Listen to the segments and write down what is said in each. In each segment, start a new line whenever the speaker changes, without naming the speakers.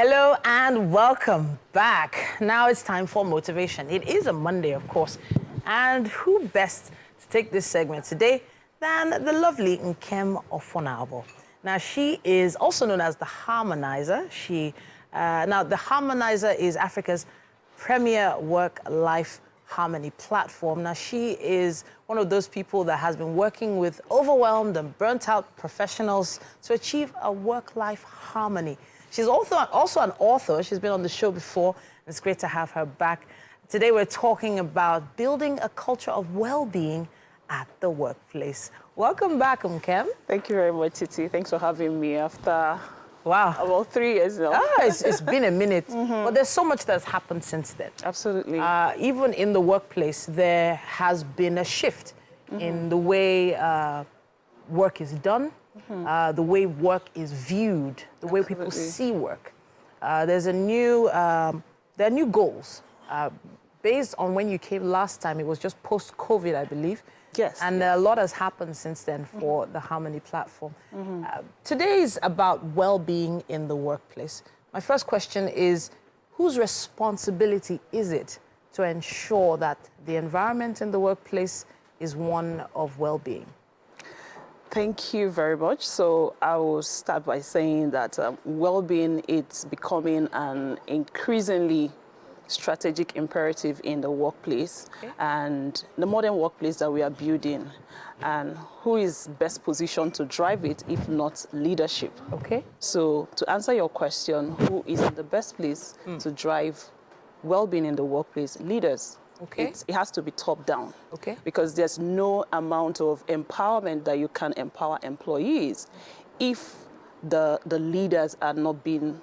Hello and welcome back. Now it's time for motivation. It is a Monday, of course. And who best to take this segment today than the lovely Nkem Ofonabo. Now, she is also known as the Harmonizer. Now, the Harmonizer is Africa's premier work-life harmony platform. Now, she is one of those people that has been working with overwhelmed and burnt-out professionals to achieve a work-life harmony. She's also an author. She's been on the show before, and it's great to have her back. Today, we're talking about building a culture of well-being at the workplace. Welcome back, Nkem.
Thank you very much, Titi. Thanks for having me after
about
3 years now.
It's been a minute, but there's so much that's happened since then.
Absolutely.
Even in the workplace, there has been a shift in the way work is done, the way work is viewed, the way people see work. There are new goals. Based on when you came last time, it was just post-COVID, I believe.
Yes.
And a lot has happened since then for the Harmony platform. Today is about well-being in the workplace. My first question is, whose responsibility is it to ensure that the environment in the workplace is one of well-being?
Thank you very much. So I will start by saying that well-being is becoming an increasingly strategic imperative in the workplace and the modern workplace that we are building, and who is best positioned to drive it if not leadership.
Okay.
So to answer your question, who is in the best place to drive well-being in the workplace? Leaders.
Okay.
It has to be top down.
Okay.
Because there's no amount of empowerment that you can empower employees if the leaders are not being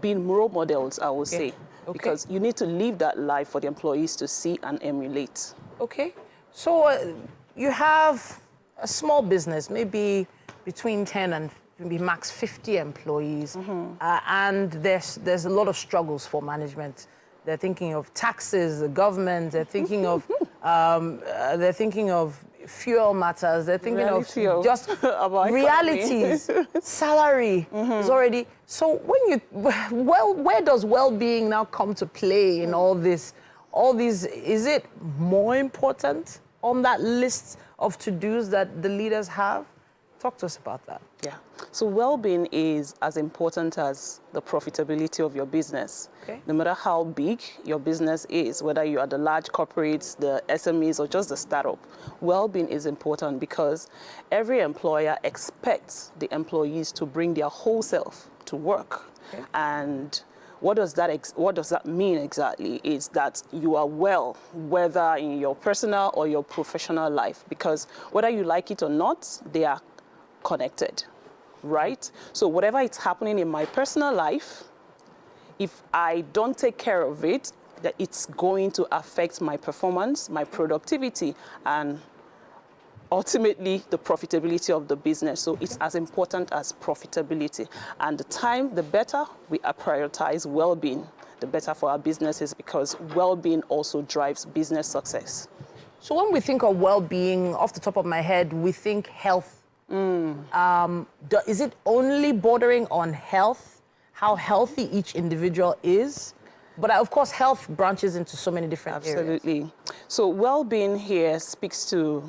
role models, I would say.
Okay.
Because you need to live that life for the employees to see and emulate.
Okay. So you have a small business, maybe between 10 and maybe max 50 employees, and there's a lot of struggles for management. They're thinking of taxes, the government. They're thinking of fuel matters. They're thinking of just realities. Salary is already. So where does well-being now come to play in all this? All these, is it more important on that list of to-dos that the leaders have? Talk to us about that.
Yeah. So well-being is as important as the profitability of your business.
Okay.
No matter how big your business is, whether you are the large corporates, the SMEs, or just the startup, well-being is important because every employer expects the employees to bring their whole self to work. Okay. And what does that mean exactly? Is that you are well, whether in your personal or your professional life, because whether you like it or not, they are connected, right? So whatever is happening in my personal life, if I don't take care of it, that it's going to affect my performance, my productivity, and ultimately the profitability of the business. So it's as important as profitability. And the better we prioritize well-being, the better for our businesses, because well-being also drives business success.
So when we think of well-being, off the top of my head, we think health. Is it only bordering on health, how healthy each individual is? But of course, health branches into so many different areas.
Absolutely. So well-being here speaks to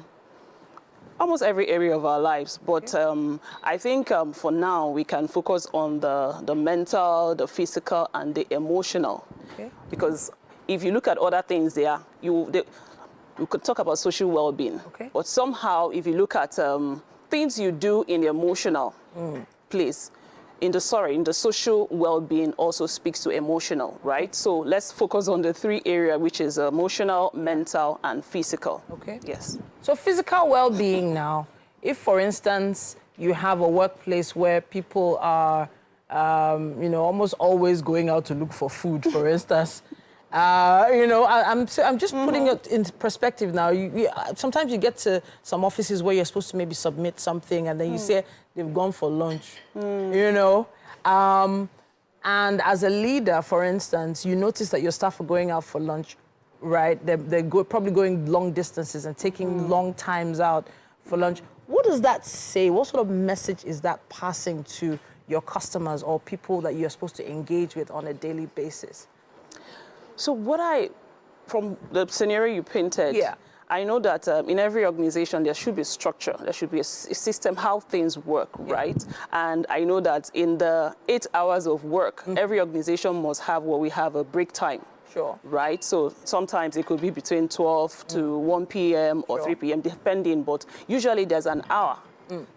almost every area of our lives. But I think for now, we can focus on the mental, the physical, and the emotional. Okay. Because if you look at other things there, you could talk about social well-being. Okay. But somehow, if you look at things you do in the emotional place, in the social well-being also speaks to emotional, right? So let's focus on the 3 areas, which is emotional, mental, and physical.
Okay.
Yes.
So physical well-being now, if for instance, you have a workplace where people are, almost always going out to look for food, for instance, I'm just putting it into perspective now. Sometimes you get to some offices where you're supposed to maybe submit something, and then you say they've gone for lunch, And as a leader, for instance, you notice that your staff are going out for lunch, right? They're probably going long distances and taking long times out for lunch. What does that say? What sort of message is that passing to your customers or people that you're supposed to engage with on a daily basis?
So from the scenario you painted,
Yeah.
I know that in every organization there should be structure, there should be a system how things work, right? And I know that in the 8 hours of work, every organization must have what we have a break time.
Sure.
Right? So sometimes it could be between 12 to 1 p.m. or 3 p.m. depending, but usually there's an hour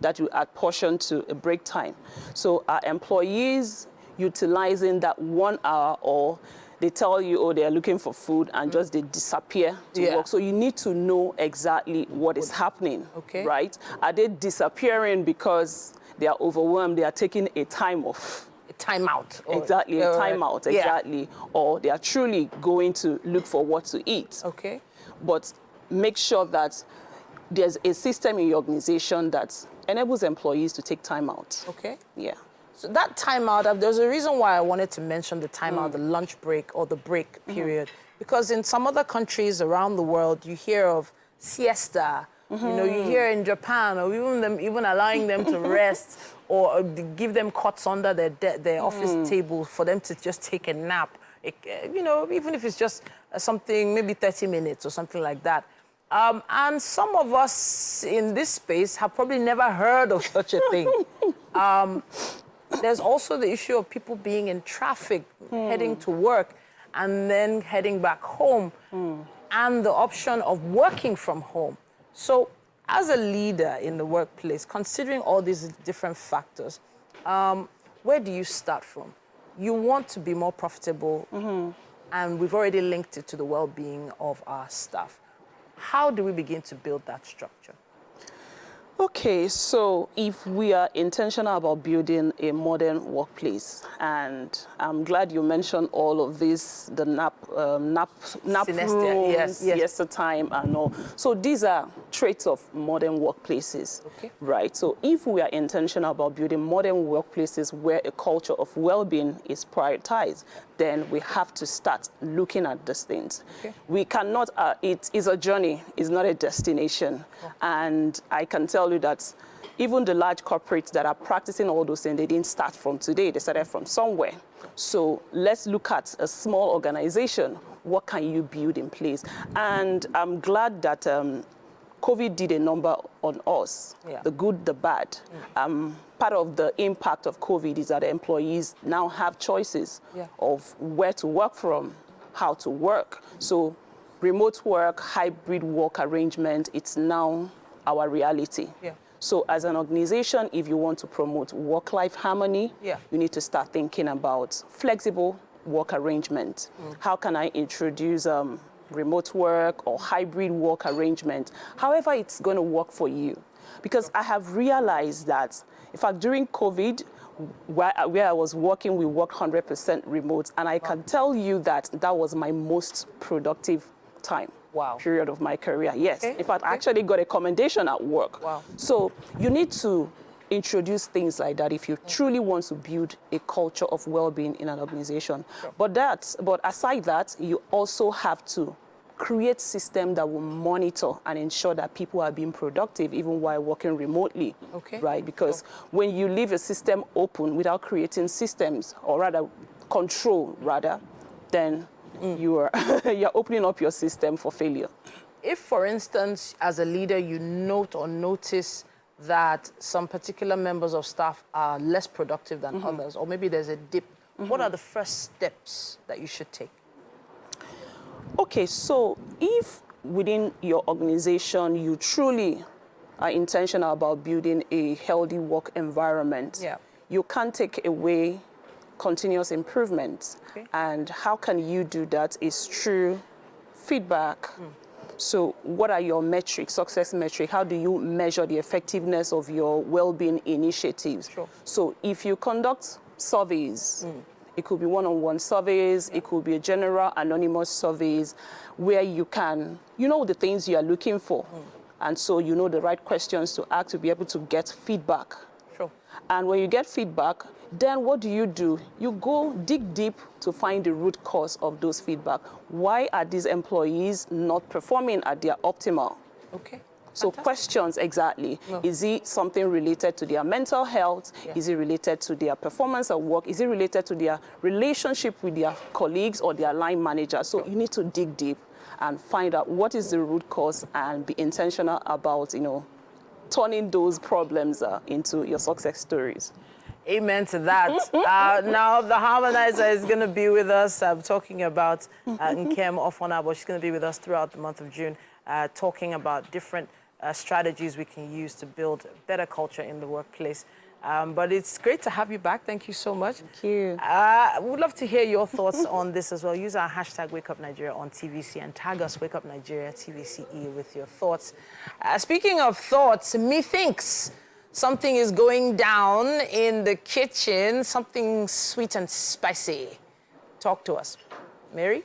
that you apportion to a break time. So are employees utilizing that 1 hour, or they tell you, oh, they're looking for food and just they disappear to work? So you need to know exactly what is happening, right? Are they disappearing because they are overwhelmed, they are taking a time off?
Time out.
Exactly, a time out, exactly. Or they are truly going to look for what to eat.
Okay.
But make sure that there's a system in your organization that enables employees to take time out.
Okay.
Yeah.
So that time out, there's a reason why I wanted to mention the time out, the lunch break or the break period. Because in some other countries around the world, you hear of siesta. You know, you hear in Japan, or even allowing them to rest, or give them cots under their office table for them to just take a nap. You know, even if it's just something, maybe 30 minutes or something like that. And some of us in this space have probably never heard of such a thing. There's also the issue of people being in traffic, heading to work, and then heading back home, and the option of working from home. So as a leader in the workplace, considering all these different factors, where do you start from? You want to be more profitable, and we've already linked it to the well-being of our staff. How do we begin to build that structure?
Okay, so if we are intentional about building a modern workplace, and I'm glad you mentioned all of this, the nap rooms, siesta time and all. So these are traits of modern workplaces, right? So if we are intentional about building modern workplaces where a culture of well-being is prioritized, then we have to start looking at these things. We cannot, it is a journey, it's not a destination. And I can tell you that even the large corporates that are practicing all those things, they didn't start from today, they started from somewhere. So let's look at a small organization. What can you build in place? And I'm glad that COVID did a number on us, the good, the bad. Part of the impact of COVID is that the employees now have choices of where to work from, how to work. So remote work, hybrid work arrangement, it's now our reality. So as an organization, if you want to promote work-life harmony, you need to start thinking about flexible work arrangement. How can I introduce remote work or hybrid work arrangement, however it's going to work for you? Because I have realized that, in fact, during COVID, where I was working, we worked 100% remote, and I can tell you that that was my most productive time. Period of my career. Yes. In fact, I actually got a commendation at work. So you need to introduce things like that if you truly want to build a culture of well-being in an organization. But aside that, you also have to create systems that will monitor and ensure that people are being productive even while working remotely, right? Because when you leave a system open without creating systems, or rather control, then you're opening up your system for failure.
If, for instance, as a leader, you note or notice that some particular members of staff are less productive than others, or maybe there's a dip, what are the first steps that you should take?
Okay, so if within your organization you truly are intentional about building a healthy work environment, you can't take away continuous improvement. And how can you do that is through feedback. So what are your metrics, success metrics? How do you measure the effectiveness of your well-being initiatives? So if you conduct surveys, it could be one-on-one surveys, it could be a general anonymous surveys where you can, you know the things you are looking for. And so you know the right questions to ask to be able to get feedback. And when you get feedback, then what do? You go dig deep to find the root cause of those feedback. Why are these employees not performing at their optimal? So questions, exactly.
No.
Is it something related to their mental health?
Yeah.
Is it related to their performance at work? Is it related to their relationship with their colleagues or their line manager? So you need to dig deep and find out what is the root cause and be intentional about, turning those problems into your success stories.
Amen to that. Now the harmonizer is going to be with us. I'm talking about Nkem Ofonabo. She's going to be with us throughout the month of June, talking about different strategies we can use to build better culture in the workplace. But it's great to have you back. Thank you so much.
Thank you.
We'd love to hear your thoughts on this as well. Use our hashtag WakeUpNigeria on TVC and tag us WakeUpNigeria TVCE with your thoughts. Speaking of thoughts, methinks something is going down in the kitchen, something sweet and spicy. Talk to us. Mary?